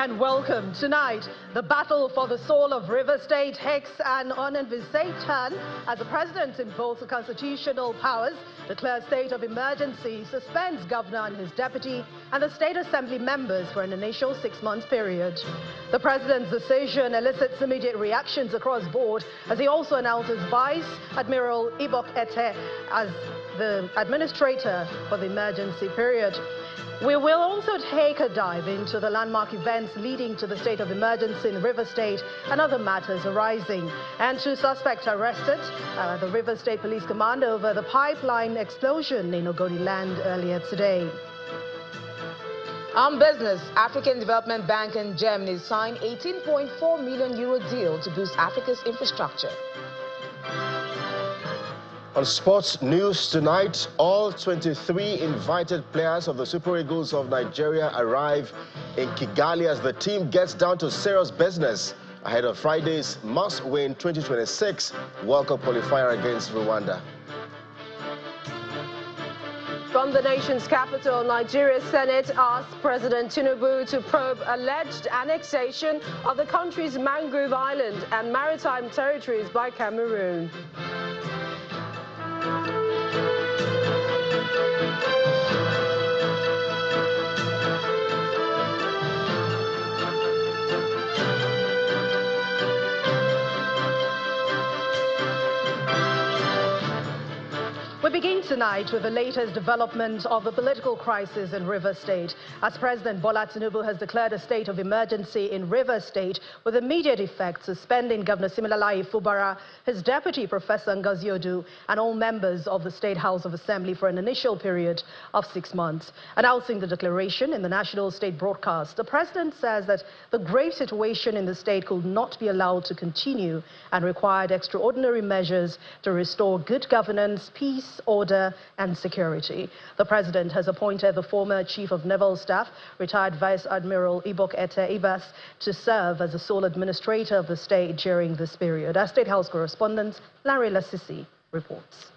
and welcome. Tonight, the battle for the soul of River State takes an unenvisaged turn as the president invokes constitutional powers, declares state of emergency, suspends governor and his deputy, and the state assembly members for an initial 6-month period. The president's decision elicits immediate reactions across board as he also announces Vice Admiral Ibok Ete as the administrator for the emergency period. We will also take a dive into the landmark events leading to the state of emergency in River State and other matters arising. And 2 suspects arrested at the River State Police Command over the pipeline explosion in Ogoni land earlier today. On business, African Development Bank and Germany signed €18.4 million deal to boost Africa's infrastructure. On sports news tonight, all 23 invited players of the Super Eagles of Nigeria arrive in Kigali as the team gets down to serious business ahead of Friday's must-win 2026 World Cup qualifier against Rwanda. From the nation's capital, Nigeria's Senate asked President Tinubu to probe alleged annexation of the country's mangrove island and maritime territories by Cameroon. We begin tonight with the latest development of the political crisis in River State, as President Bola Tinubu has declared a state of emergency in River State with immediate effect, suspending Governor Siminalayi Fubara, his deputy Professor Ngozi Odu, and all members of the State House of Assembly for an initial period of 6 months. Announcing the declaration in the national state broadcast, the president says that the grave situation in the state could not be allowed to continue and required extraordinary measures to restore good governance, peace, order and security. The president has appointed the former Chief of Naval Staff, retired Vice Admiral Ibok Ete Ibas, to serve as the sole administrator of the state during this period. Our State House correspondent Larry Lasisi reports.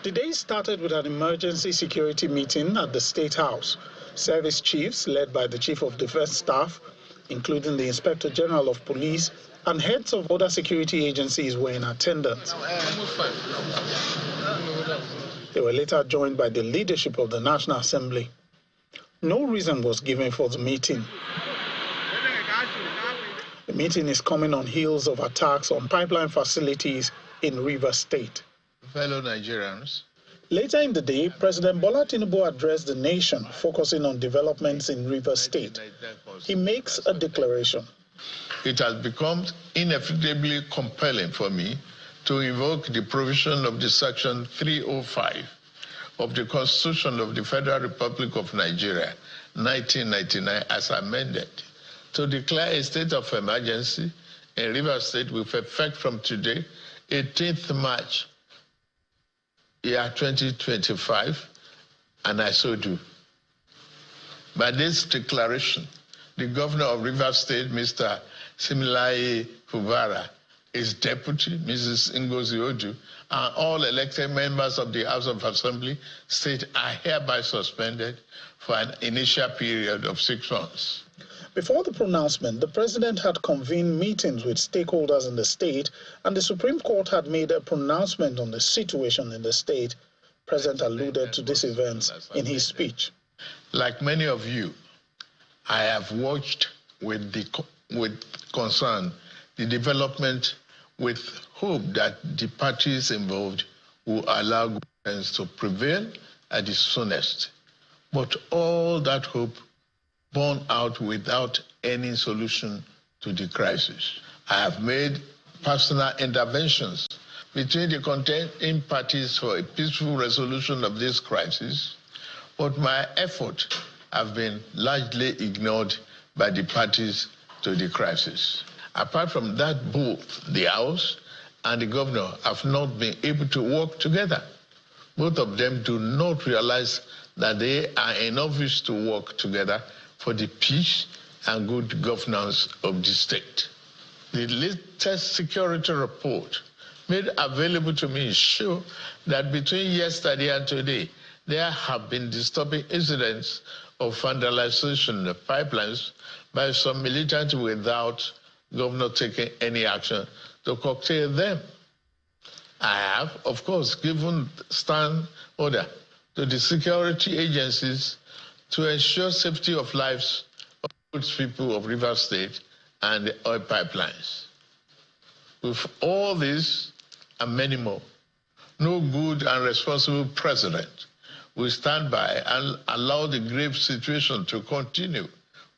The day started with an emergency security meeting at the State House. Service chiefs, led by the Chief of Defense Staff, including the Inspector General of Police, and heads of other security agencies were in attendance. They were later joined by the leadership of the National Assembly. No reason was given for the meeting. The meeting is coming on heels of attacks on pipeline facilities in River State. Fellow Nigerians, later in the day, President Bola Tinubu addressed the nation, focusing on developments in River State. He makes a declaration. It has become inevitably compelling for me to invoke the provision of the Section 305 of the Constitution of the Federal Republic of Nigeria, 1999, as amended, to declare a state of emergency in River State with effect from today, 18th March, year 2025, and I so do. By this declaration, the governor of River State, Mr. Siminalayi Fubara, his deputy, Mrs. Ngozi Odu, and all elected members of the House of Assembly State are hereby suspended for an initial period of 6 months. Before the pronouncement, the president had convened meetings with stakeholders in the state, and the Supreme Court had made a pronouncement on the situation in the state. The president alluded to these events in his speech. Like many of you, I have watched with concern the development, with hope that the parties involved will allow governance to prevail at the soonest. But all that hope borne out without any solution to the crisis. I have made personal interventions between the contending parties for a peaceful resolution of this crisis, but my efforts have been largely ignored by the parties to the crisis. Apart from that, both the House and the governor have not been able to work together. Both of them do not realize that they are in office to work together for the peace and good governance of the state. The latest security report made available to me show that between yesterday and today, there have been disturbing incidents of vandalization of pipelines by some militants without governor taking any action to curtail them. I have, of course, given stand order to the security agencies to ensure safety of lives of good people of Rivers State and the oil pipelines. With all this and many more, no good and responsible president will stand by and allow the grave situation to continue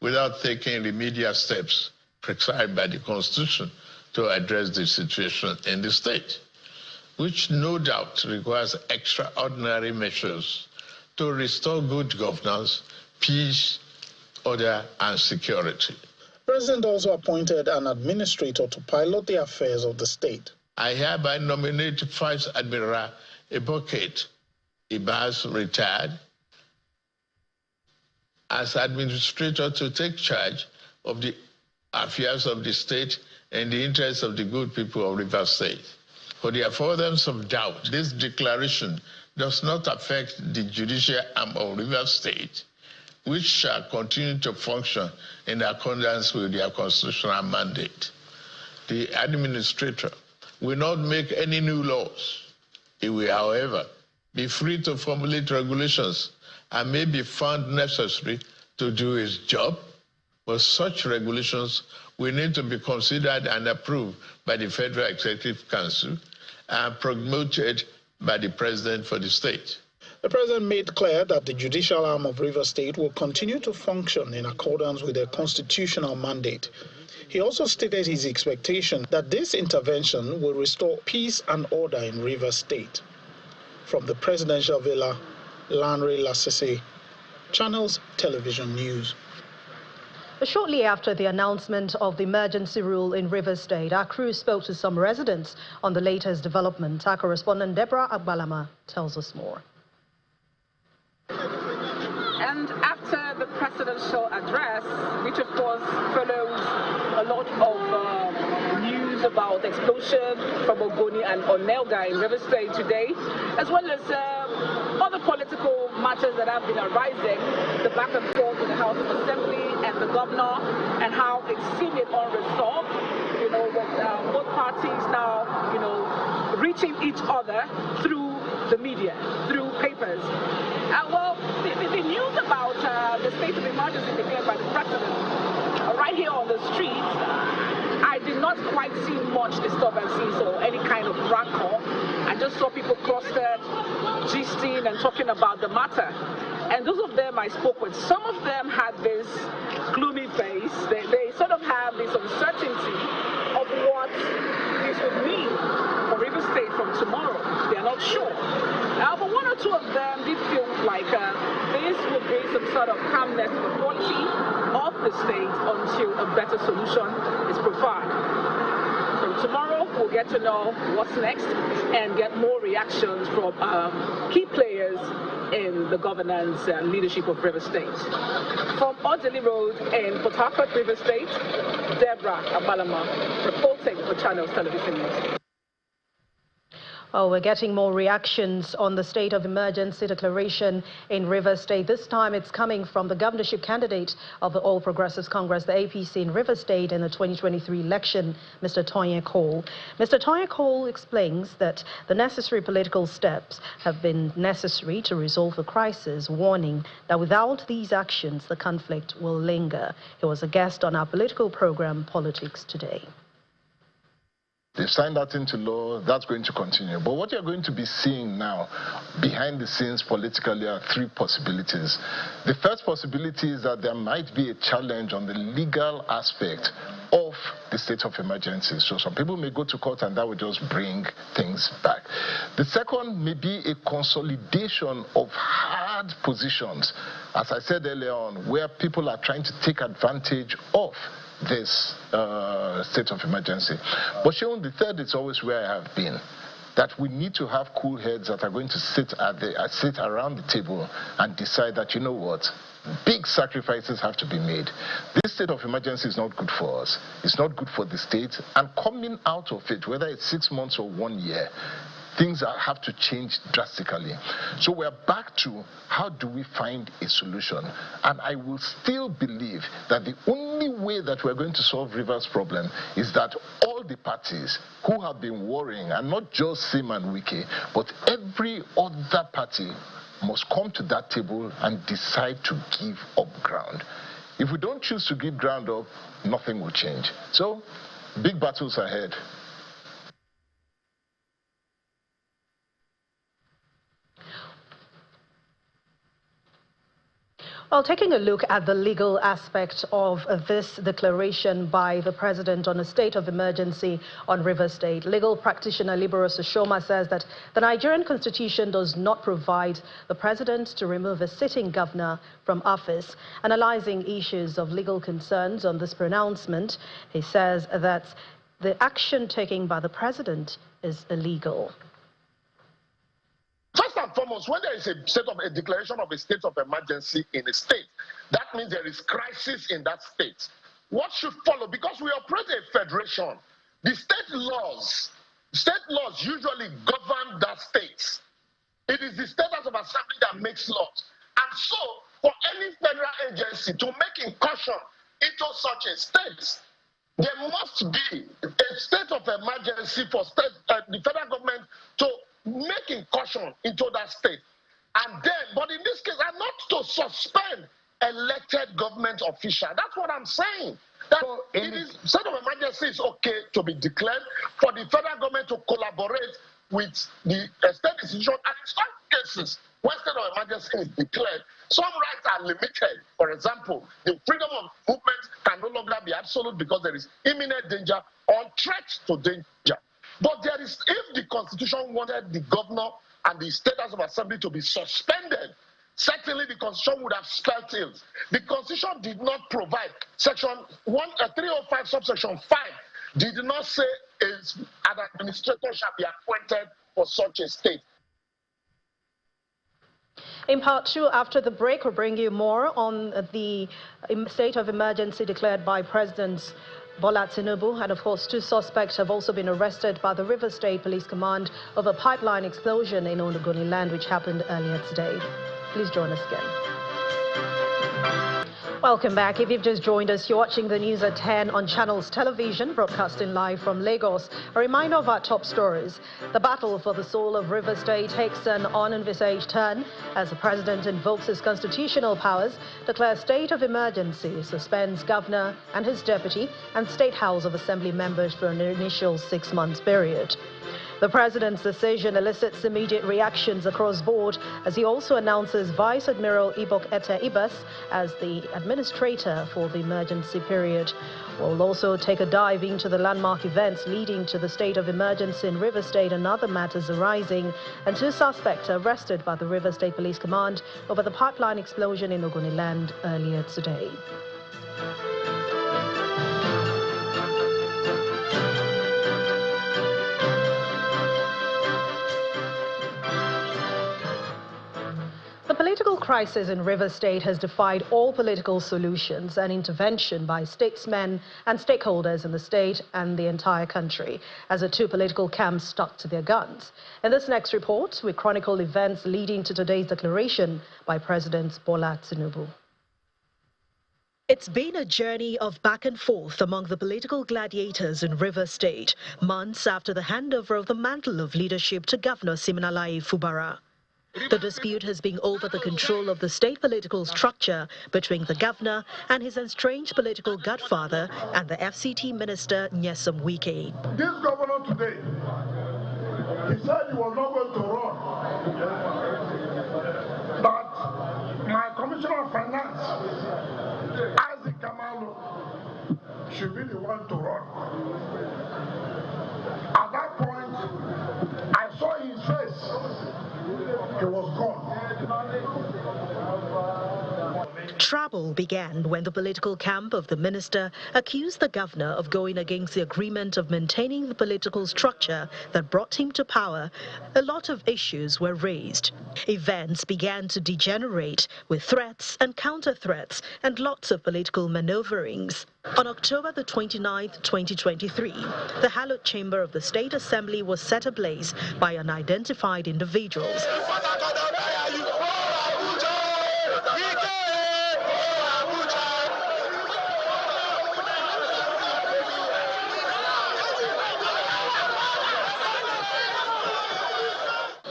without taking remedial steps prescribed by the Constitution to address the situation in the state, which no doubt requires extraordinary measures to restore good governance, peace, order, and security. The President also appointed an administrator to pilot the affairs of the state. I hereby nominate Vice Admiral Eboket Ibas, retired, as administrator to take charge of the affairs of the state in the interests of the good people of Rivers State. For the avoidance of doubt, this declaration does not affect the judicial arm of Rivers State, which shall continue to function in accordance with their constitutional mandate. The administrator will not make any new laws. He will, however, be free to formulate regulations and may be found necessary to do his job, but such regulations will need to be considered and approved by the Federal Executive Council and promoted by the President for the state. The President made clear that the judicial arm of Rivers State will continue to function in accordance with their constitutional mandate. He also stated his expectation that this intervention will restore peace and order in Rivers State. From the presidential villa, Lanre Lasese, Channels Television News. Shortly after the announcement of the emergency rule in Rivers State, our crew spoke to some residents on the latest development. Our correspondent Deborah Agbalama tells us more. And after the presidential address, which of course follows a lot of news about explosion from Ogoni and Onelga in Rivers State today, as well as other political matters that have been arising, the back and forth with the House of Assembly and the governor, and how it's seeming unresolved, with both parties now, reaching each other through the media, through papers. Well, the news about the state of emergency declared by the president right here on the streets, I did not quite see much disturbances or any kind of rancor. I just saw people clustered, gisting and talking about the matter. And those of them I spoke with, some of them had this gloomy face. They sort of have this uncertainty of what this would mean for Rivers State from tomorrow. They are not sure. But one or two of them did feel like this would bring some sort of calmness to the quality of the state until a better solution is provided. So tomorrow we'll get to know what's next and get more reactions from key players in the governance and leadership of Rivers State. From Odili Road in Port Harcourt, Rivers State, Deborah Abalama reporting for Channels Television News. Oh, we're getting more reactions on the state of emergency declaration in Rivers State. This time it's coming from the governorship candidate of the All Progressives Congress, the APC in Rivers State in the 2023 election, Mr. Tonye Cole. Mr. Tonye Cole explains that the necessary political steps have been necessary to resolve the crisis, warning that without these actions, the conflict will linger. He was a guest on our political program, Politics Today. They've signed that into law, that's going to continue. But what you're going to be seeing now, behind the scenes politically, are three possibilities. The first possibility is that there might be a challenge on the legal aspect of the state of emergency. So some people may go to court and that will just bring things back. The second may be a consolidation of hard positions, as I said earlier on, where people are trying to take advantage of this state of emergency. But Sean, the third is always where I have been, that we need to have cool heads that are going to sit around the table and decide that, you know what, big sacrifices have to be made. This state of emergency is not good for us. It's not good for the state. And coming out of it, whether it's 6 months or 1 year, things have to change drastically. So we're back to how do we find a solution? And I will still believe that the only way that we're going to solve Rivers' problem is that all the parties who have been worrying, and not just Sim and Wike, but every other party must come to that table and decide to give up ground. If we don't choose to give ground up, nothing will change. So, big battles ahead. Well, taking a look at the legal aspect of this declaration by the president on a state of emergency on Rivers State, legal practitioner Liberus Oshoma says that the Nigerian constitution does not provide the president to remove a sitting governor from office. Analyzing issues of legal concerns on this pronouncement, he says that the action taken by the president is illegal. First and foremost, when there is a declaration of a state of emergency in a state, that means there is crisis in that state. What should follow? Because we operate a federation, the state laws usually govern that state. It is the state house of assembly that makes laws. And so, for any federal agency to make incursion into such a state, there must be a state of emergency for the federal government to make incursion into that state. And then, but in this case, and not to suspend elected government official. That's what I'm saying. That so state of emergency is okay to be declared for the federal government to collaborate with the state institution. And in some cases, when state of emergency is declared, some rights are limited. For example, the freedom of movement can no longer be absolute because there is imminent danger or threat to danger. But there is, if the constitution wanted the governor and the state house of assembly to be suspended, certainly the constitution would have spelled it. The constitution did not provide. Section 305 subsection 5 did not say an administrator shall be appointed for such a state. In part two, after the break, we'll bring you more on the state of emergency declared by President Bola Tinubu, and of course 2 suspects have also been arrested by the Rivers State Police Command of a pipeline explosion in Ogoni land which happened earlier today. Please join us again. Welcome back. If you've just joined us, you're watching the news at 10 on Channels Television, broadcasting live from Lagos. A reminder of our top stories. The battle for the soul of Rivers State takes an unenvisaged turn as the president invokes his constitutional powers, declares state of emergency, suspends governor and his deputy and state house of assembly members for an initial 6-month period. The president's decision elicits immediate reactions across board as he also announces Vice Admiral Ibok Ete Ibas as the administrator for the emergency period. We'll also take a dive into the landmark events leading to the state of emergency in Rivers State and other matters arising. And 2 suspects are arrested by the Rivers State Police Command over the pipeline explosion in Ogoni land earlier today. The political crisis in Rivers State has defied all political solutions and intervention by statesmen and stakeholders in the state and the entire country as the 2 political camps stuck to their guns. In this next report, we chronicle events leading to today's declaration by President Bola Tinubu. It's been a journey of back and forth among the political gladiators in Rivers State, months after the handover of the mantle of leadership to Governor Siminalayi Fubara. The dispute has been over the control of the state political structure between the governor and his estranged political godfather and the FCT minister Nyesom Wike. This governor today, he said he was not going to run. But my commissioner of finance, Isaac Kamalu, should be the one to run. At that point, I saw his face. He was gone. Trouble began when the political camp of the minister accused the governor of going against the agreement of maintaining the political structure that brought him to power. A lot of issues were raised. Events began to degenerate with threats and counter-threats and lots of political maneuverings. On October the 29th, 2023, the hallowed chamber of the State Assembly was set ablaze by unidentified individuals.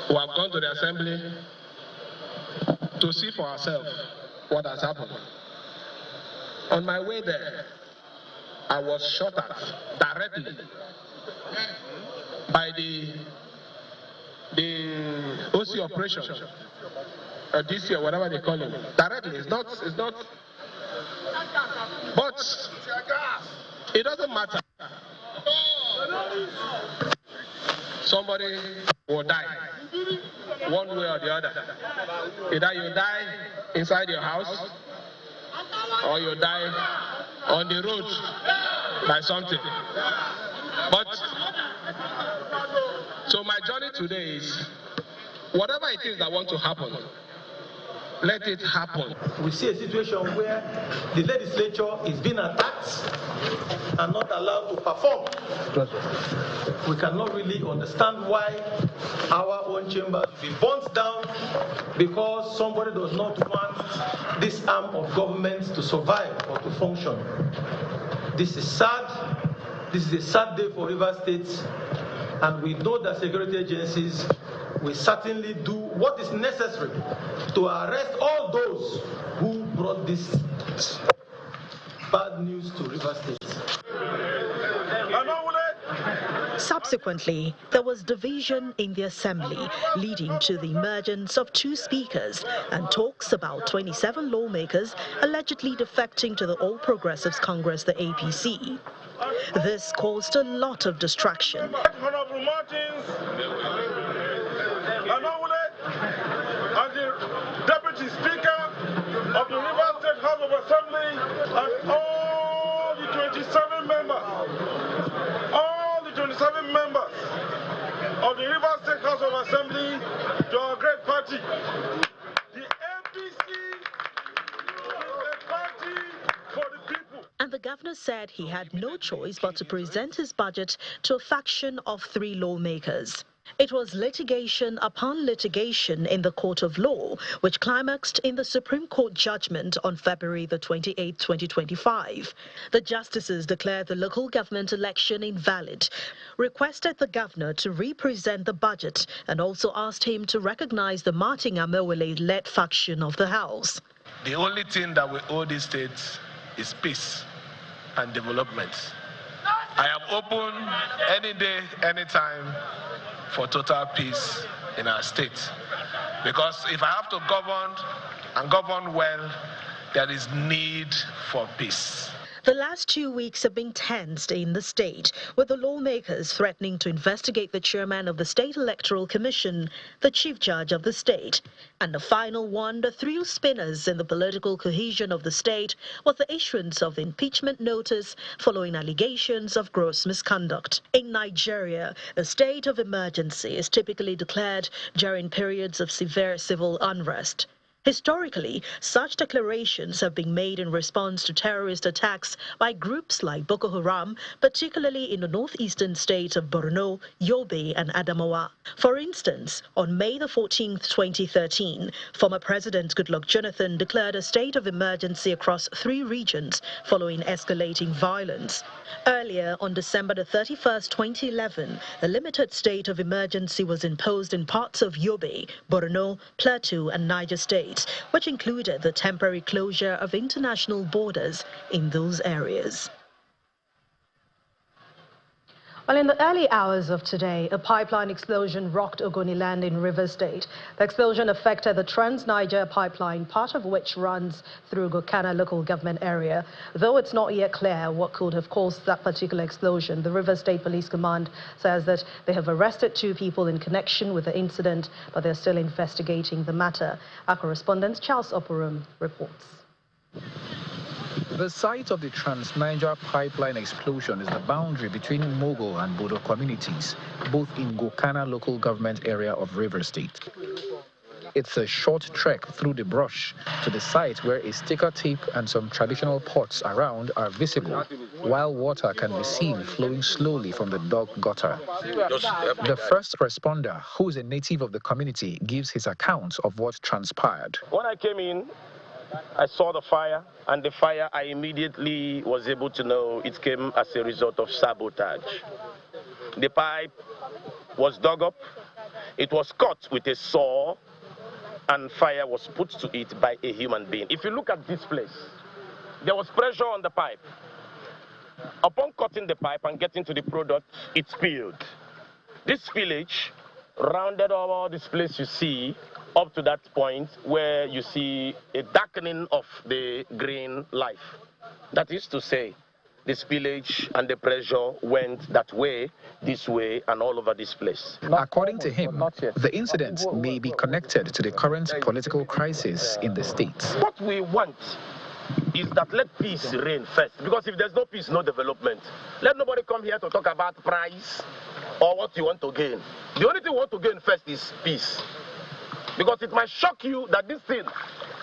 We have gone to the assembly to see for ourselves what has happened. On my way there, I was shot at directly by the OC operation, DC or whatever they call him. Directly, it's not. But it doesn't matter. Somebody will die, one way or the other. Either you die inside your house, or you die on the road by something. But so my journey today is, whatever it is that wants to happen, let it happen. We see a situation where the legislature is being attacked and not allowed to perform. We cannot really understand why our own chamber will be burnt down because somebody does not want this arm of government to survive or to function. This is sad. This is a sad day for Rivers State, and we know that security agencies will certainly do what is necessary to arrest all those who brought this bad news to Rivers State. Subsequently, there was division in the assembly, leading to the emergence of two speakers and talks about 27 lawmakers allegedly defecting to the All Progressives Congress, the APC. This caused a lot of distraction. Honorable Martins, and the Deputy Speaker of the Rivers State House of Assembly, and all the 27 members of the Rivers State House of Assembly, to our great party. The APC is a party for the people. And the governor said he had no choice but to present his budget to a faction of 3 lawmakers. It was litigation upon litigation in the court of law, which climaxed in the Supreme Court judgment on February the 28th, 2025. The justices declared the local government election invalid, requested the governor to represent the budget, and also asked him to recognize the Martin Amewele-led faction of the House. The only thing that we owe these states is peace and development. I am open any day, anytime, for total peace in our state. Because if I have to govern and govern well, there is need for peace. The last 2 weeks have been tensed in the state, with the lawmakers threatening to investigate the chairman of the State Electoral Commission, the chief judge of the state. And the final one, the thrill spinners in the political cohesion of the state, was the issuance of the impeachment notice following allegations of gross misconduct. In Nigeria, a state of emergency is typically declared during periods of severe civil unrest. Historically, such declarations have been made in response to terrorist attacks by groups like Boko Haram, particularly in the northeastern states of Borno, Yobe, and Adamawa. For instance, on May the 14th, 2013, former President Goodluck Jonathan declared a state of emergency across 3 regions following escalating violence. Earlier, on December the 31st, 2011, a limited state of emergency was imposed in parts of Yobe, Borno, Plateau, and Niger states, which included the temporary closure of international borders in those areas. Well, in the early hours of today, a pipeline explosion rocked Ogoniland in Rivers State. The explosion affected the Trans-Niger pipeline, part of which runs through Gokana local government area. Though it's not yet clear what could have caused that particular explosion, the Rivers State Police Command says that they have arrested 2 people in connection with the incident, but they're still investigating the matter. Our correspondent Charles Oporum reports. The site of the Trans-Niger pipeline explosion is the boundary between Mogo and Bodo communities, both in Gokana local government area of Rivers State. It's a short trek through the brush to the site where a sticker tape and some traditional pots around are visible, while water can be seen flowing slowly from the dog gutter. The first responder, who is a native of the community, gives his account of what transpired. When I came in, I saw the fire, and the fire I immediately was able to know it came as a result of sabotage. The pipe was dug up, it was cut with a saw, and fire was put to it by a human being. If you look at this place, there was pressure on the pipe. Upon cutting the pipe and getting to the product, it spilled. This spillage rounded all this place you see up to that point where you see a darkening of the green life. That is to say, the spillage and the pressure went that way, this way, and all over this place. According to him, the incident may be connected to the current political crisis in the state. What we want is that let peace reign first, because if there's no peace, no development. Let nobody come here to talk about price or what you want to gain. The only thing we want to gain first is peace. Because it might shock you that this thing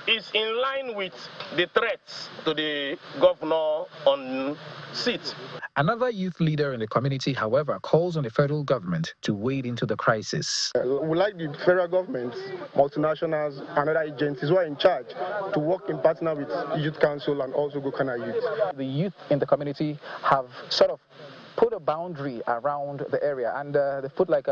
is in line with the threats to the governor on seat. Another youth leader in the community, however, calls on the federal government to wade into the crisis. We like the federal government, multinationals, and other agencies who are in charge to work in partner with Youth Council and also Gokana Youth. The youth in the community have sort of put a boundary around the area, and they put like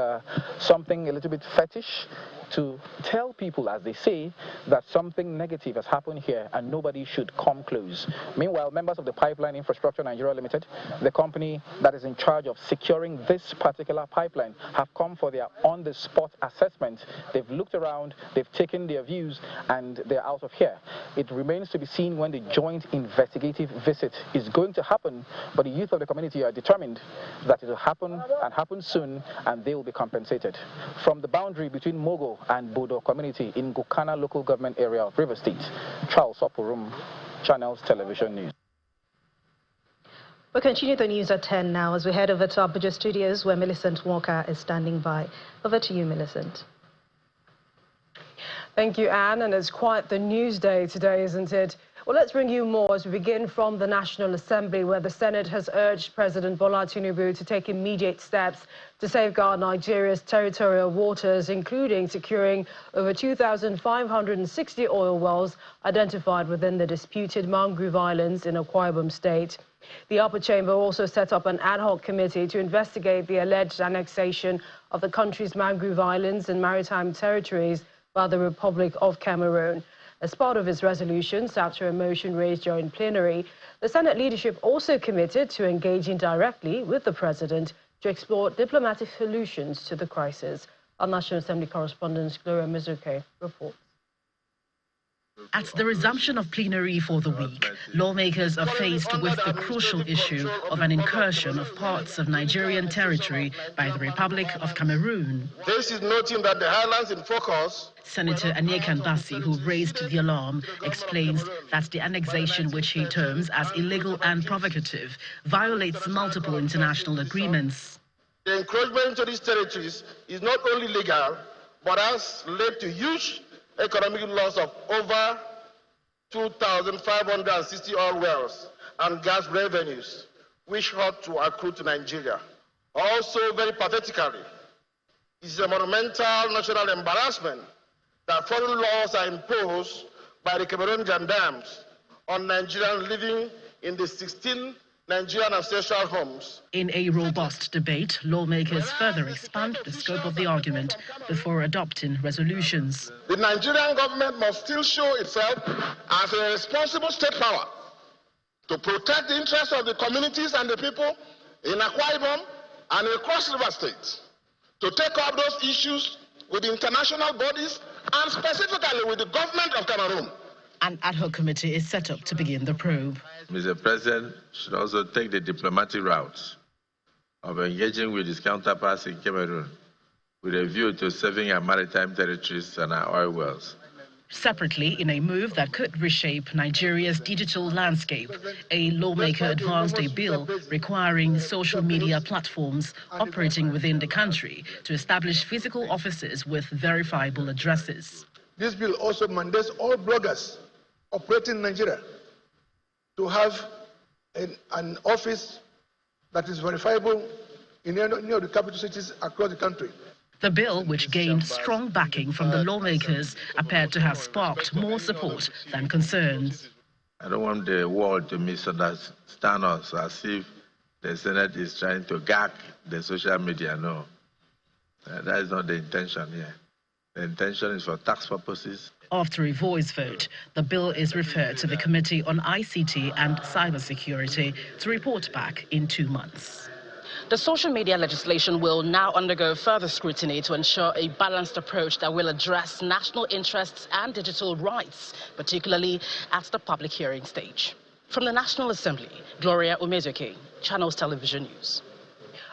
something a little bit fetish to tell people, as they say, that something negative has happened here and nobody should come close. Meanwhile, members of the Pipeline Infrastructure Nigeria Limited, the company that is in charge of securing this particular pipeline, have come for their on-the-spot assessment. They've looked around, they've taken their views, and they're out of here. It remains to be seen when the joint investigative visit is going to happen, but the youth of the community are determined that it will happen and happen soon, and they will be compensated. From the boundary between Mogo and Bodo community in Gokana local government area of Rivers State, Charles Oporum, Channels Television News. We'll continue the news at 10 now as we head over to Abuja studios where Millicent Walker is standing by. Over to you, Millicent. Thank you, Anne, and it's quite the news day today, isn't it? Well, let's bring you more as we begin from the National Assembly, where the Senate has urged President Bola Tinubu to take immediate steps to safeguard Nigeria's territorial waters, including securing over 2,560 oil wells identified within the disputed mangrove islands in Akwa Ibom State. The upper chamber also set up an ad hoc committee to investigate the alleged annexation of the country's mangrove islands and maritime territories by the Republic of Cameroon. As part of its resolutions, after a motion raised during plenary, the Senate leadership also committed to engaging directly with the president to explore diplomatic solutions to the crisis. Our National Assembly correspondent Gloria Mizuke reports. At the resumption of plenary for the week, lawmakers are faced with the crucial issue of an incursion of parts of Nigerian territory by the Republic of Cameroon. This is noting that the highlands in focus. Senator Anyeka Mbasi, who raised the alarm, explains that the annexation, which he terms as illegal and provocative, violates multiple international agreements. The encroachment into these territories is not only legal, but has led to huge economic loss of over 2,560 oil wells and gas revenues, which ought to accrue to Nigeria. Also, very pathetically, it is a monumental national embarrassment that foreign laws are imposed by the Cameroon gendarmes on Nigerians living in the 16 Nigerian ancestral homes. In a robust debate, lawmakers further expand the scope of the argument before adopting resolutions. The Nigerian government must still show itself as a responsible state power to protect the interests of the communities and the people in Akwa Ibom and across River State, to take up those issues with the international bodies and specifically with the government of Cameroon. An ad hoc committee is set up to begin the probe. Mr. President should also take the diplomatic route of engaging with his counterparts in Cameroon with a view to saving our maritime territories and our oil wells, Separately, in a move that could reshape Nigeria's digital landscape, a lawmaker advanced a bill requiring social media platforms operating within the country to establish physical offices with verifiable addresses. This bill also mandates all bloggers operating in Nigeria to have an office that is verifiable in any of the capital cities across the country. The bill, which gained strong backing from the lawmakers, appeared to have sparked more support than concerns. I don't want the world to misunderstand us as if the Senate is trying to gag the social media. No, that is not the intention here. The intention is for tax purposes. After a voice vote, the bill is referred to the Committee on ICT and Cybersecurity to report back in 2 months. The social media legislation will now undergo further scrutiny to ensure a balanced approach that will address national interests and digital rights, particularly at the public hearing stage. From the National Assembly, Gloria Umezoke, Channels Television News.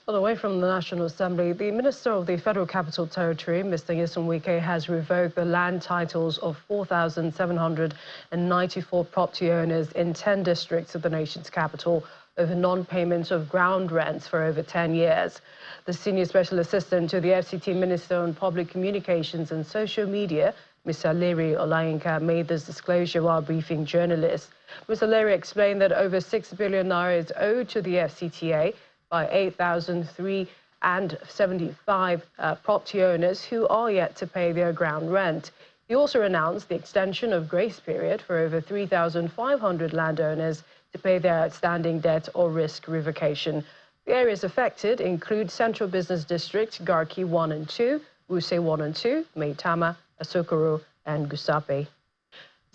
On the way from the National Assembly, the Minister of the Federal Capital Territory, Mr. Nyesom Wike, has revoked the land titles of 4,794 property owners in 10 districts of the nation's capital over non-payment of ground rents for over 10 years. The Senior Special Assistant to the FCT Minister on Public Communications and Social Media, Mr. Larry Olayinka, made this disclosure while briefing journalists. Mr. Larry explained that over 6 billion naira is owed to the FCTA by 8,375 property owners who are yet to pay their ground rent. He also announced the extension of grace period for over 3,500 landowners to pay their outstanding debt or risk revocation. The areas affected include Central Business District, Garki 1 and 2, Wuse 1 and 2, Maitama, Asokoro, and Gusape.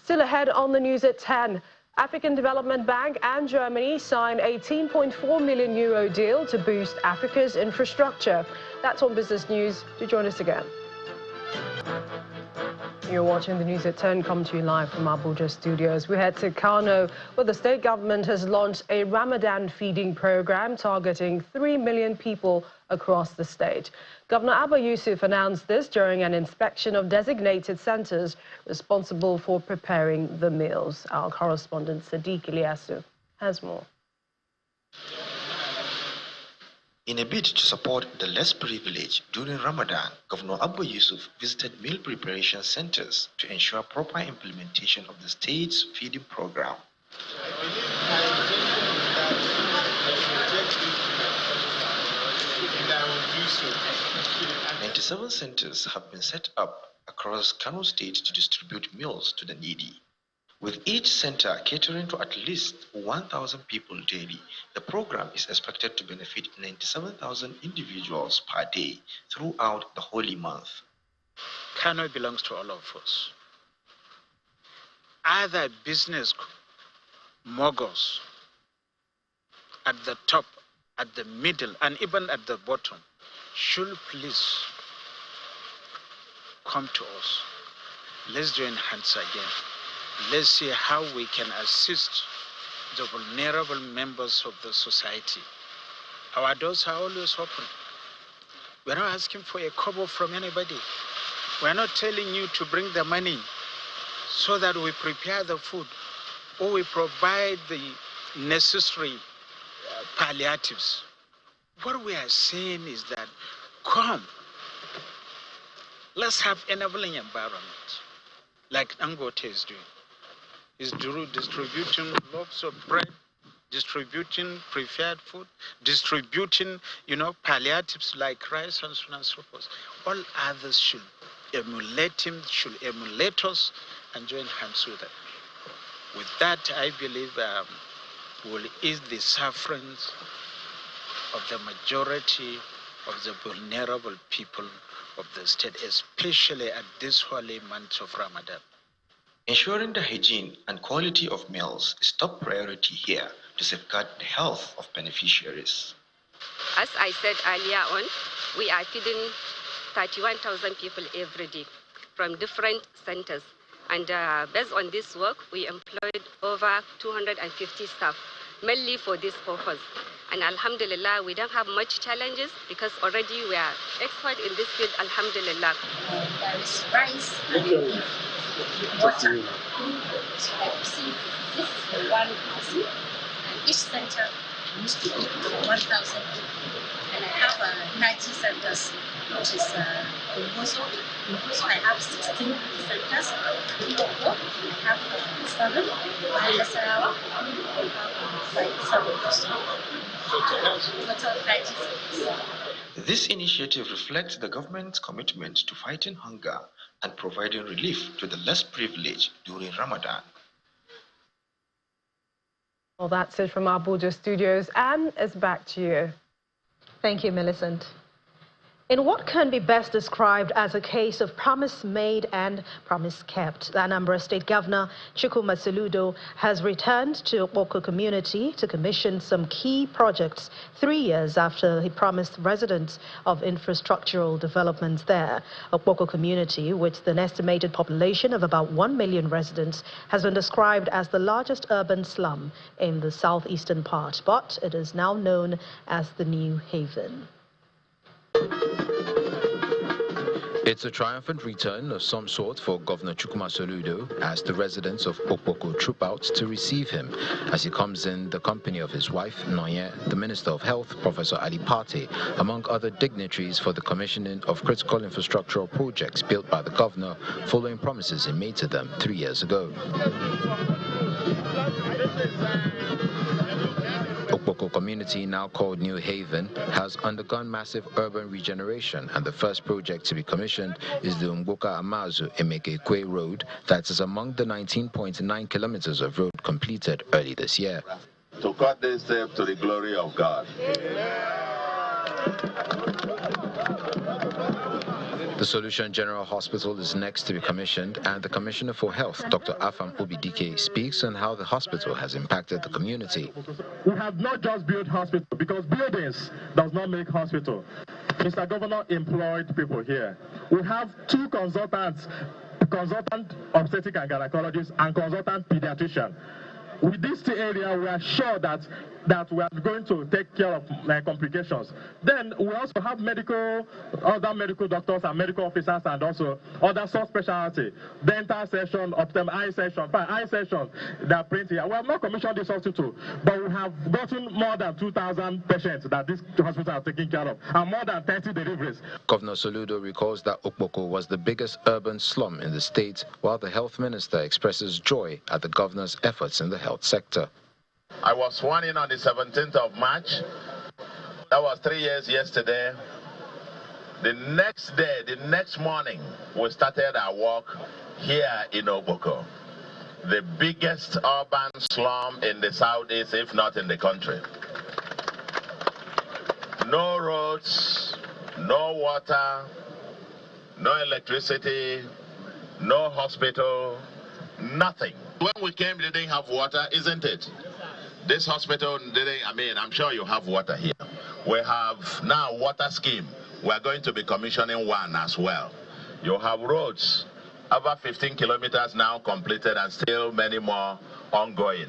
Still ahead on the news at 10. African Development Bank and Germany sign a 18.4 million euro deal to boost Africa's infrastructure. That's on Business News. Do join us again. You're watching the news at 10, come to you live from Abuja studios. We head to Kano, where the state government has launched a Ramadan feeding program targeting 3 million people across the state. Governor Abba Yusuf announced this during an inspection of designated centers responsible for preparing the meals. Our correspondent Sadiq Ilyasu has more. In a bid to support the less privileged during Ramadan, Governor Abba Yusuf visited meal preparation centers to ensure proper implementation of the state's feeding program. 97 centers have been set up across Kano State to distribute meals to the needy. With each center catering to at least 1,000 people daily, the program is expected to benefit 97,000 individuals per day throughout the holy month. Kano belongs to all of us. Other business moguls at the top, at the middle, and even at the bottom should please come to us. Let's join hands again. Let's see how we can assist the vulnerable members of the society. Our doors are always open. We're not asking for a kobo from anybody. We're not telling you to bring the money so that we prepare the food or we provide the necessary palliatives. What we are saying is that, come, let's have enabling environment like Dangote is doing. Is distributing loaves of bread, distributing prepared food, distributing, palliatives like rice and so on and so forth. All others should emulate him, should emulate us, and join hands with them. With that, I believe will ease the sufferings of the majority of the vulnerable people of the state, especially at this holy month of Ramadan. Ensuring the hygiene and quality of meals is top priority here to safeguard the health of beneficiaries. As I said earlier on, we are feeding 31,000 people every day from different centers. And based on this work, we employed over 250 staff, mainly for this purpose. And alhamdulillah, we don't have much challenges because already we are expert in this field, alhamdulillah. There is rice. water. So I received, this is for 1 person, and each center needs to be 1,000 people. And I have 90 centers, which is also I have 16 centers. I have 7, Sarawa, I have 7. Total 90 centers. This initiative reflects the government's commitment to fighting hunger and providing relief to the less privileged during Ramadan. Well, that's it from our Abuja studios. Anne, it's back to you. Thank you, Millicent. In what can be best described as a case of promise made and promise kept, the Anambra State Governor Chukwuma Soludo has returned to Okpoko community to commission some key projects 3 years after he promised residents of infrastructural developments there. Okpoko community, with an estimated population of about 1 million residents, has been described as the largest urban slum in the southeastern part, but it is now known as the New Haven. It's a triumphant return of some sort for Governor Chukwuma Soludo as the residents of Okpoko troop out to receive him as he comes in the company of his wife, Noye, the Minister of Health, Professor Ali Pate, among other dignitaries for the commissioning of critical infrastructural projects built by the governor following promises he made to them 3 years ago. Okpoko community, now called New Haven, has undergone massive urban regeneration, and the first project to be commissioned is the Mboka Amazu Emekekwe Road that is among the 19.9 kilometers of road completed early this year. To cut this step to the glory of God. The Solution General Hospital is next to be commissioned, and the Commissioner for Health, Dr. Afam Obidike, speaks on how the hospital has impacted the community. We have not just built hospital, because buildings does not make hospital. Mr. Governor employed people here. We have 2 consultants, consultant obstetric and gynecologist and consultant pediatrician. With this area, we are sure that we are going to take care of complications. Then we also have other medical doctors and medical officers, and also other subspecialty, dental section, eye section, that print here. We have not commissioned this hospital, but we have gotten more than 2,000 patients that this hospital has taken care of, and more than 30 deliveries. Governor Soludo recalls that Okpoko was the biggest urban slum in the state, while the health minister expresses joy at the governor's efforts in the health sector. I was sworn in on the 17th of March. That was 3 years yesterday. The next day, the next morning, we started our work here in Okpoko, the biggest urban slum in the southeast, if not in the country. No roads, no water, no electricity, no hospital, nothing. When we came, they didn't have water, isn't it? This hospital didn't, I'm sure you have water here. We have now water scheme. We're going to be commissioning one as well. You have roads, over 15 kilometers now completed, and still many more ongoing.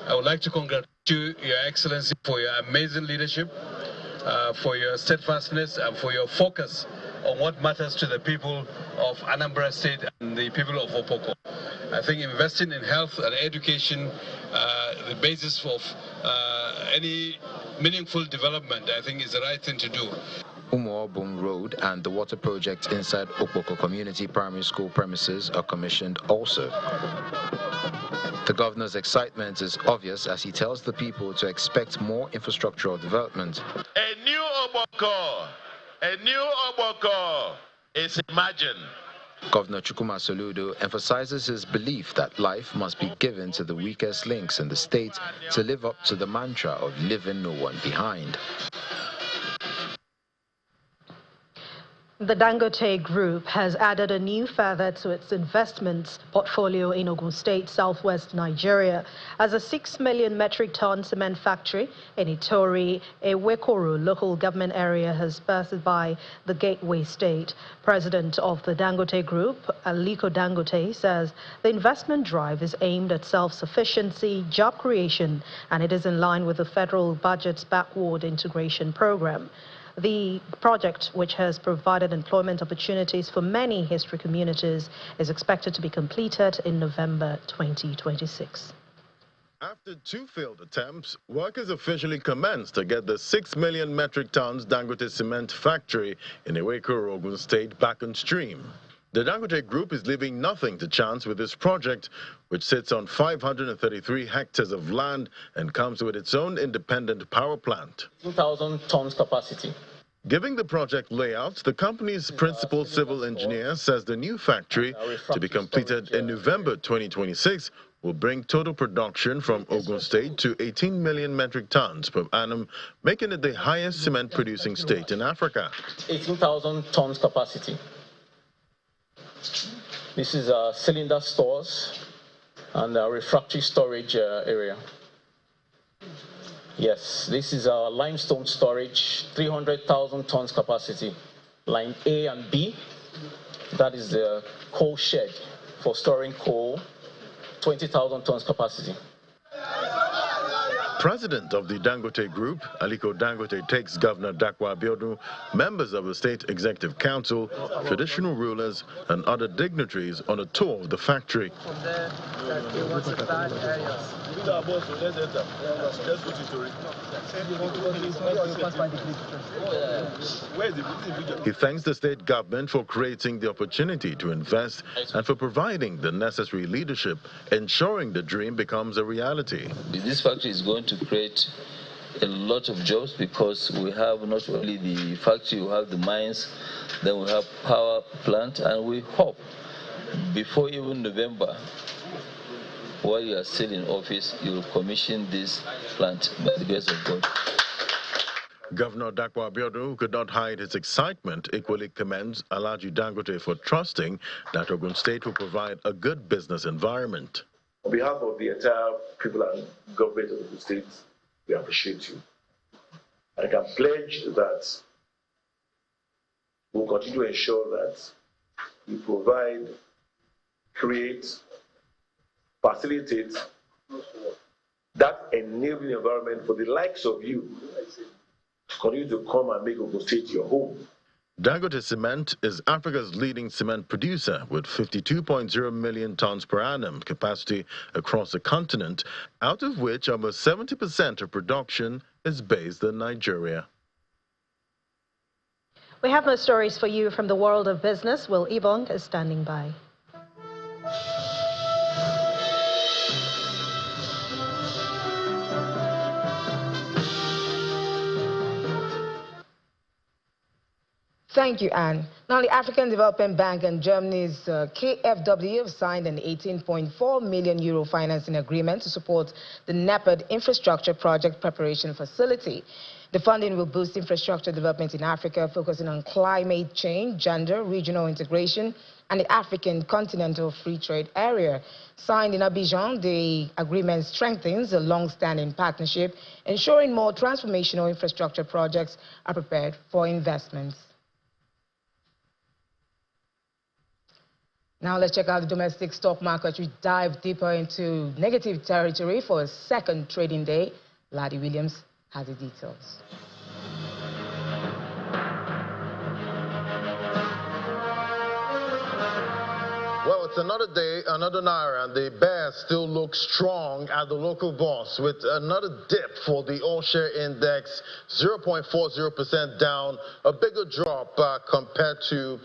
I would like to congratulate you, Your Excellency, for your amazing leadership, for your steadfastness, and for your focus on what matters to the people of Anambra State and the people of Okpoko. I think investing in health and education, the basis of any meaningful development, I think is the right thing to do. Umuobum Road and the water project inside Okpoko Community Primary School premises are commissioned also. The governor's excitement is obvious as he tells the people to expect more infrastructural development. A new Okpoko is imagined. Governor Chukwuma Soludo emphasizes his belief that life must be given to the weakest links in the state to live up to the mantra of leaving no one behind. The Dangote Group has added a new feather to its investments portfolio in Ogun State, southwest Nigeria, as a 6 million metric ton cement factory in Itori, Ewekoro local government area has passed by the Gateway State. President of the Dangote Group, Aliko Dangote, says the investment drive is aimed at self-sufficiency, job creation, and it is in line with the federal budget's backward integration program. The project, which has provided employment opportunities for many history communities, is expected to be completed in November 2026. After 2 failed attempts, work is officially commenced to get the 6 million metric tons Dangote cement factory in Iweko, Ogun State back on stream. The Dangote Group is leaving nothing to chance with this project, which sits on 533 hectares of land and comes with its own independent power plant. 2,000 tons capacity. Giving the project layouts, the company's principal civil engineer says the new factory, to be completed in November 2026, will bring total production from Ogun State to 18 million metric tons per annum, making it the highest cement-producing state in Africa. 18,000 tons capacity. This is cylinder stores and refractory storage area. Yes, this is our limestone storage, 300,000 tons capacity. Line A and B, that is the coal shed for storing coal, 20,000 tons capacity. President of the Dangote Group, Aliko Dangote, takes Governor Dakwa Abiodun, members of the State Executive Council, traditional rulers, and other dignitaries on a tour of the factory. He thanks the state government for creating the opportunity to invest and for providing the necessary leadership, ensuring the dream becomes a reality. This factory is going to create a lot of jobs because we have not only the factory, we have the mines, then we have power plant, and we hope before even November, while you are still in office, you will commission this plant by the grace of God. Governor Dakwa Abiodun, who could not hide his excitement, equally commends Alhaji Dangote for trusting that Ogun State will provide a good business environment. On behalf of the entire people and government of the state, we appreciate you. I can pledge that we'll continue to ensure that we provide, create, facilitate that enabling environment for the likes of you to continue to come and make Ogun State your home. Dangote Cement is Africa's leading cement producer with 52.0 million tons per annum capacity across the continent, out of which almost 70% of production is based in Nigeria. We have more stories for you from the world of business. Will Ibong is standing by. Thank you, Anne. Now, the African Development Bank and Germany's KfW have signed an 18.4 million euro financing agreement to support the NEPAD infrastructure project preparation facility. The funding will boost infrastructure development in Africa, focusing on climate change, gender, regional integration, and the African Continental Free Trade Area. Signed in Abidjan, the agreement strengthens a long-standing partnership, ensuring more transformational infrastructure projects are prepared for investments. Now let's check out the domestic stock market. We dive deeper into negative territory for a second trading day. Ladi Williams has the details. Well, it's another day, another naira, and the bear still looks strong at the local bourse with another dip for the all-share index, 0.40% down, a bigger drop compared to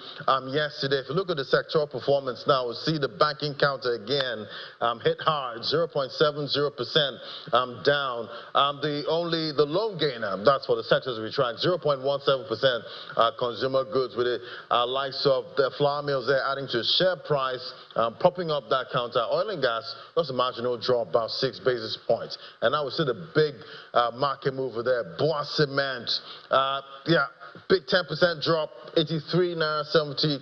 yesterday. If you look at the sectoral performance now, we see the banking counter again hit hard, 0.70% down. The loan gainer, that's for the sectors we track, 0.17% consumer goods, with the likes of the flour mills there adding to share price. Propping up that counter. Oil and gas, that's a marginal drop, about 6 basis points. And now we see the big market mover there, Bois Cement. Big 10% drop, 83 naira 70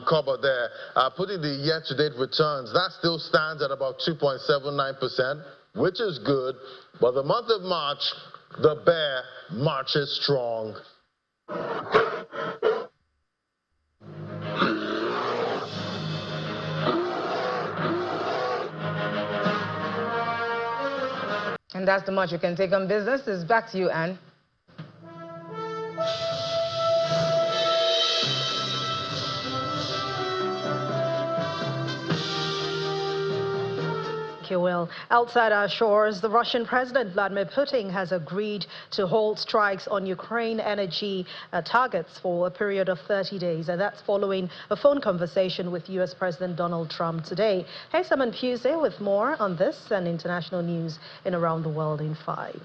cover there. Putting the year-to-date returns, that still stands at about 2.79%, which is good. But the month of March, the bear marches strong. And that's the much you can take on business. It's back to you, Anne. Thank you, Will. Outside our shores, the Russian President Vladimir Putin has agreed to halt strikes on Ukraine energy targets for a period of 30 days. And that's following a phone conversation with U.S. President Donald Trump today. Hey, Simon Pusey with more on this and international news in Around the World in 5.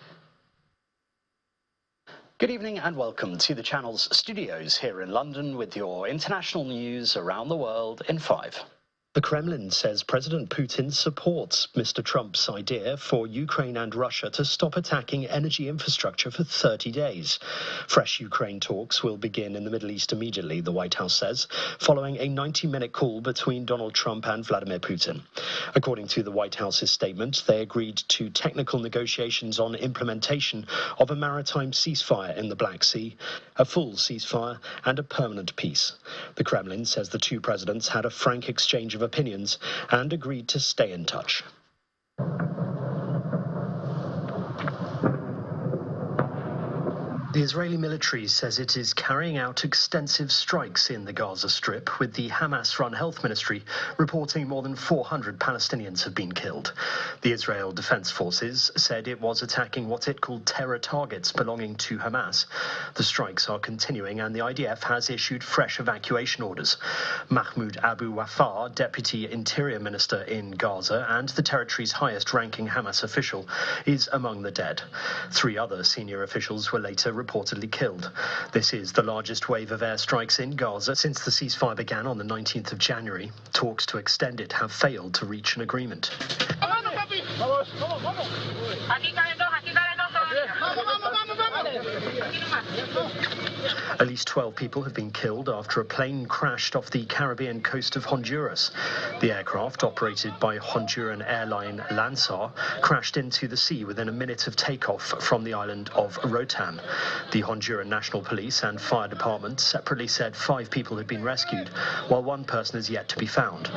Good evening and welcome to the channel's studios here in London with your international news around the world in 5. The Kremlin says President Putin supports Mr. Trump's idea for Ukraine and Russia to stop attacking energy infrastructure for 30 days. Fresh Ukraine talks will begin in the Middle East immediately, the White House says, following a 90-minute call between Donald Trump and Vladimir Putin. According to the White House's statement, they agreed to technical negotiations on implementation of a maritime ceasefire in the Black Sea, a full ceasefire, and a permanent peace. The Kremlin says the two presidents had a frank exchange of opinions and agreed to stay in touch. The Israeli military says it is carrying out extensive strikes in the Gaza Strip, with the Hamas-run health ministry reporting more than 400 Palestinians have been killed. The Israel Defense Forces said it was attacking what it called terror targets belonging to Hamas. The strikes are continuing and the IDF has issued fresh evacuation orders. Mahmoud Abu Wafar, Deputy Interior Minister in Gaza and the territory's highest-ranking Hamas official, is among the dead. 3 other senior officials were later reportedly killed. This is the largest wave of airstrikes in Gaza since the ceasefire began on the 19th of January. Talks to extend it have failed to reach an agreement. At least 12 people have been killed after a plane crashed off the Caribbean coast of Honduras. The aircraft, operated by Honduran airline Lansar, crashed into the sea within a minute of takeoff from the island of Roatan. The Honduran National Police and Fire Department separately said 5 people had been rescued, while 1 person is yet to be found.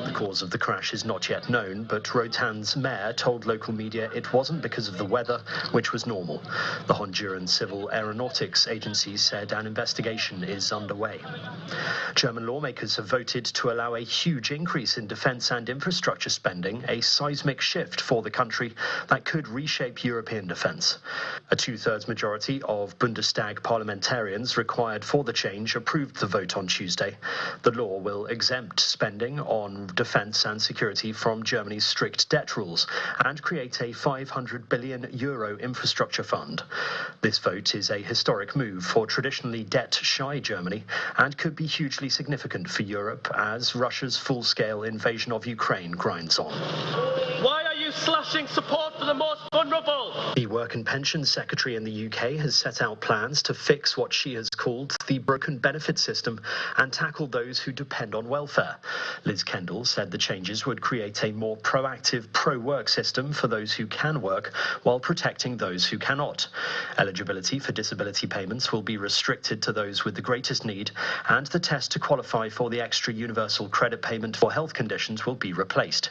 The cause of the crash is not yet known, but Rotan's mayor told local media it wasn't because of the weather, which was normal. The Honduran Civil Aeronautics Agency said an investigation is underway. German lawmakers have voted to allow a huge increase in defence and infrastructure spending, a seismic shift for the country that could reshape European defence. A 2/3 majority of Bundestag parliamentarians required for the change approved the vote on Tuesday. The law will exempt spending on defence and security from Germany's strict debt rules and create a €500 billion infrastructure fund. This vote is a historic move for traditionally debt-shy Germany and could be hugely significant for Europe as Russia's full-scale invasion of Ukraine grinds on. Why are you slashing support for the most vulnerable? The Work and Pensions Secretary in the UK has set out plans to fix what she has called the broken benefit system and tackle those who depend on welfare. Liz Kendall said the changes would create a more proactive pro-work system for those who can work while protecting those who cannot. Eligibility for disability payments will be restricted to those with the greatest need, and the test to qualify for the extra universal credit payment for health conditions will be replaced.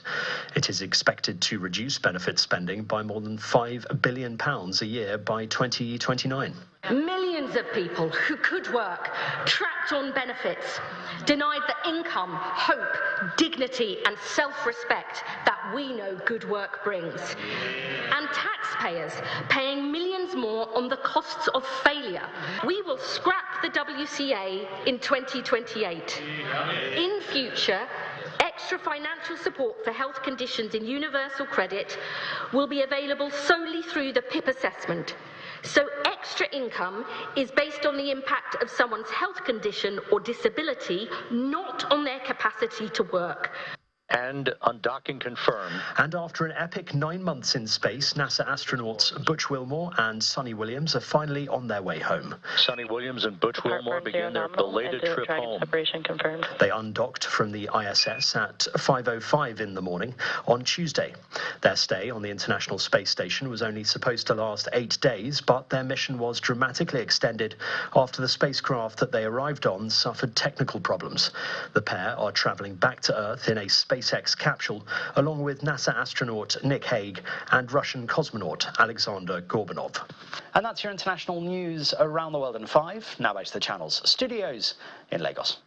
It is expected to reduce benefit spending by more than £5 billion a year by 2029. Millions of people who could work, trapped on benefits, denied the income, hope, dignity and self-respect that we know good work brings. And taxpayers paying millions more on the costs of failure. We will scrap the WCA in 2028. In future, extra financial support for health conditions in universal credit will be available solely through the PIP assessment. So extra income is based on the impact of someone's health condition or disability, not on their capacity to work. And undocking confirmed. And after an epic 9 months in space, NASA astronauts Butch Wilmore and Sonny Williams are finally on their way home. Sonny Williams and Butch Wilmore begin their belated trip home. Separation confirmed. They undocked from the ISS at 5:05 in the morning on Tuesday. Their stay on the International Space Station was only supposed to last 8 days, but their mission was dramatically extended after the spacecraft that they arrived on suffered technical problems. The pair are traveling back to Earth in a SpaceX capsule, along with NASA astronaut Nick Hague and Russian cosmonaut Alexander Gorbanov. And that's your international news around the world in 5. Now back to the channel's studios in Lagos.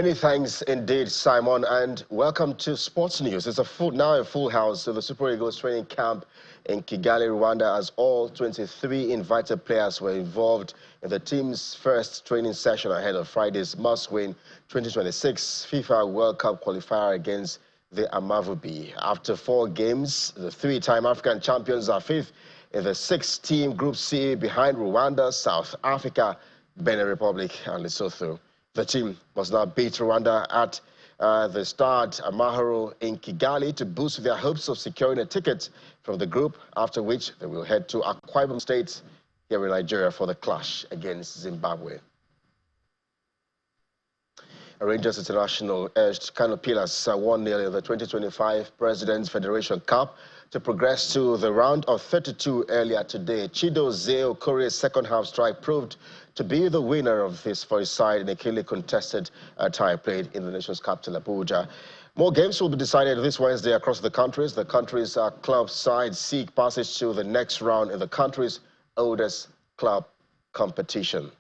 Many thanks indeed, Simon, and welcome to Sports News. It's now a full house of the Super Eagles training camp in Kigali, Rwanda, as all 23 invited players were involved in the team's first training session ahead of Friday's must-win 2026 FIFA World Cup qualifier against the Amavubi. After 4 games, the 3-time African champions are 5th in the 6-team Group C behind Rwanda, South Africa, Benin Republic, and Lesotho. The team must now beat Rwanda at the Stade Amahoro in Kigali to boost their hopes of securing a ticket from the group, after which they will head to Akwa Ibom State here in Nigeria for the clash against Zimbabwe. Rangers International urged Kano Pillars 1-0 in the 2025 President's Federation Cup to progress to the round of 32 earlier today. Chidozie Okore's second-half strike proved to be the winner of this for his side in a keenly contested tie played in the nation's capital, Abuja. More games will be decided this Wednesday across the countries. The country's club sides seek passage to the next round in the country's oldest club competition.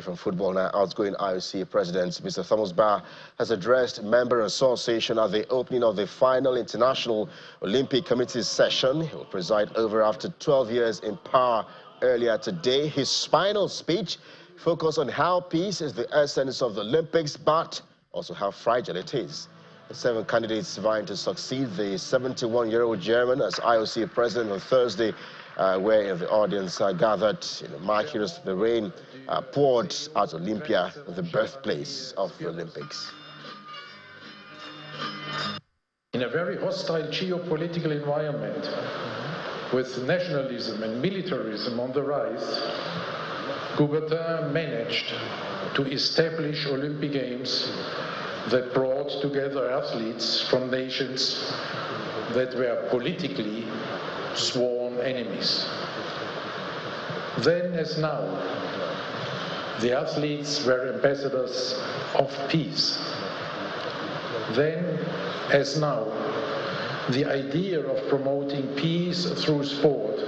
From football now, outgoing IOC President Mr. Thomas Barr has addressed member association at the opening of the final International Olympic Committee session. He will preside over after 12 years in power. Earlier today, his final speech focused on how peace is the essence of the Olympics, but also how fragile it is. The 7 candidates vying to succeed the 71-year-old German as IOC president on Thursday, where the audience gathered in the markers. The rain poured at Olympia, the birthplace of the Olympics. In a very hostile geopolitical environment, with nationalism and militarism on the rise, Coubertin managed to establish Olympic Games that brought together athletes from nations that were politically sworn enemies. Then, as now, the athletes were ambassadors of peace. Then, as now, the idea of promoting peace through sport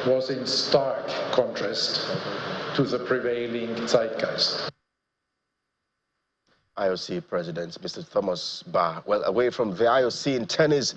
was in stark contrast to the prevailing zeitgeist. IOC President Mr. Thomas Barr. Well, away from the IOC in tennis,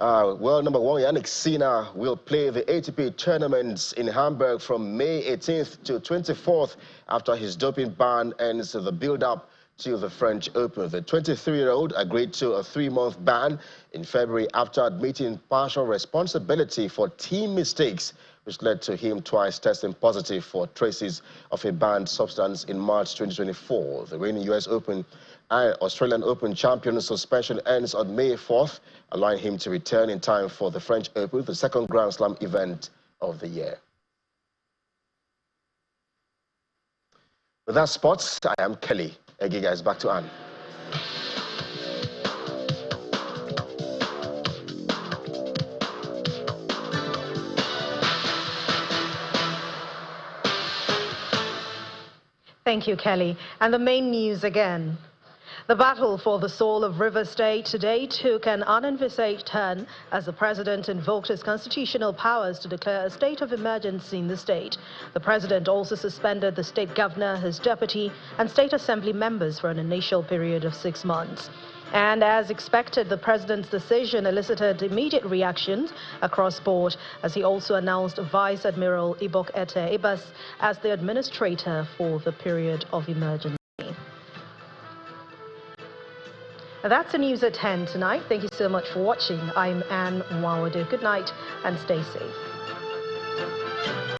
world number 1 Yannick Sinner will play the ATP tournaments in Hamburg from May 18th to 24th after his doping ban ends the build-up to the French Open. The 23-year-old agreed to a 3-month ban in February after admitting partial responsibility for team mistakes, which led to him twice testing positive for traces of a banned substance in March 2024. The reigning US Open and Australian Open champion suspension ends on May 4th, allowing him to return in time for the French Open, the second Grand Slam event of the year. With that sports, I am Kelly. Again, guys, back to Anne. Thank you, Kelly. And the main news again. The battle for the soul of River State today took an unenvisaged turn as the president invoked his constitutional powers to declare a state of emergency in the state. The president also suspended the state governor, his deputy, and state assembly members for an initial period of 6 months. And as expected, the president's decision elicited immediate reactions across board as he also announced Vice Admiral Ibok Ete Ibas as the administrator for the period of emergency. That's the news at 10 tonight. Thank you so much for watching. I'm Anne Mwawade. Good night and stay safe.